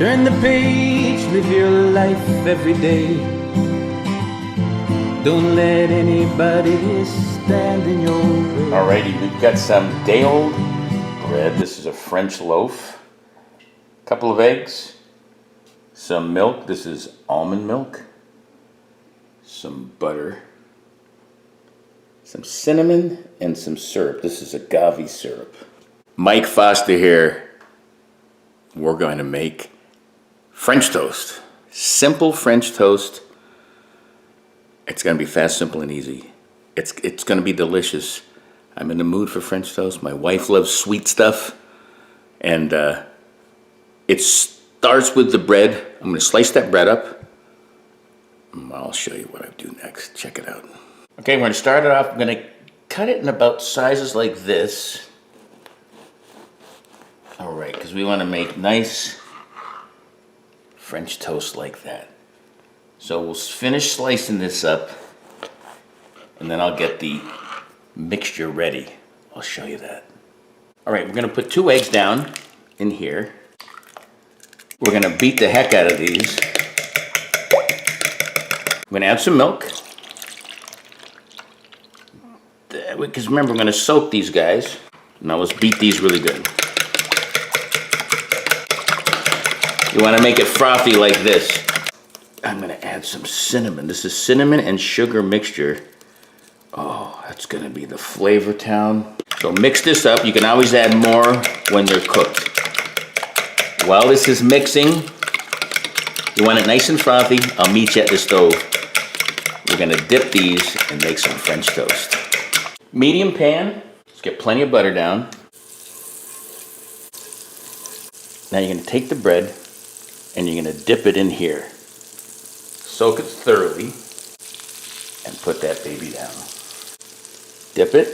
Turn the page, live your life every day. Don't let anybody stand in your way. Alrighty, we've got some day-old bread. This is a French loaf. A couple of eggs. Some milk. This is almond milk. Some butter. Some cinnamon and some syrup. This is agave syrup. Mike Foster here. We're going to make French toast. Simple French toast. It's going to be fast, simple, and easy. It's going to be delicious. I'm in the mood for French toast. My wife loves sweet stuff. And it starts with the bread. I'm going to slice that bread up. I'll show you what I do next. Check it out. Okay, we're going to start it off. I'm going to cut it in about sizes like this. All right, because we want to make nice French toast like that. So we'll finish slicing this up, and then I'll get the mixture ready. I'll show you that. All right, we're going to put 2 eggs down in here. We're going to beat the heck out of these. I'm going to add some milk. Because remember, we're going to soak these guys. Now let's beat these really good. You want to make it frothy like this. I'm going to add some cinnamon. This is cinnamon and sugar mixture. Oh, that's going to be the flavor town. So mix this up. You can always add more when they're cooked. While this is mixing, you want it nice and frothy. I'll meet you at the stove. We're going to dip these and make some French toast. Medium pan. Let's get plenty of butter down. Now you're going to take the bread and you're going to dip it in here. Soak it thoroughly and put that baby down. Dip it.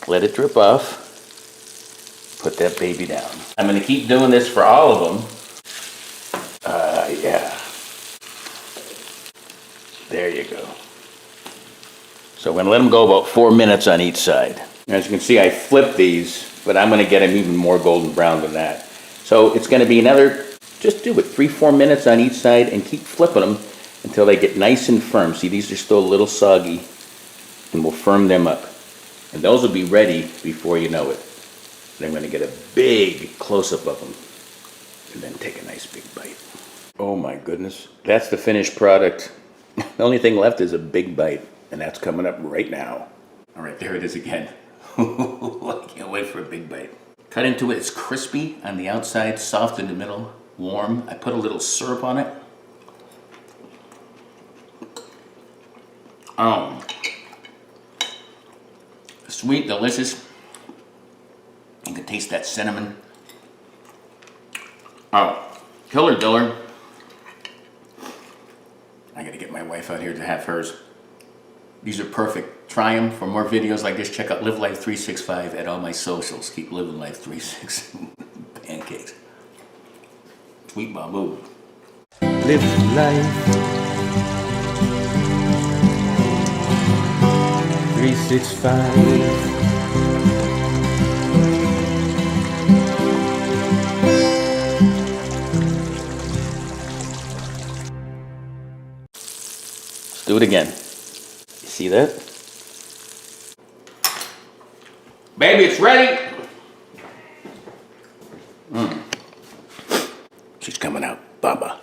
Let it drip off. Put that baby down. I'm going to keep doing this for all of them. Yeah. There you go. So we're going to let them go about 4 minutes on each side. As you can see, I flipped these, but I'm going to get them even more golden brown than that. So it's going to be another, just do it, 3-4 minutes on each side and keep flipping them until they get nice and firm. See, these are still a little soggy, and we'll firm them up. And those will be ready before you know it. And I'm going to get a big close-up of them and then take a nice big bite. Oh my goodness. That's the finished product. The only thing left is a big bite, and that's coming up right now. All right, there it is again. I can't wait for a big bite. Cut into it. It's crispy on the outside, soft in the middle, warm. I put a little syrup on it. Sweet, delicious. You can taste that cinnamon. Oh, killer diller. I gotta get my wife out here to have hers. These are perfect. Try them. For more videos like this, check out Live Life 365 at all my socials. Keep living life 365. Pancakes. Sweet Babu. Live life 365. Do it again. You see that? Baby, it's ready. She's coming out, Baba.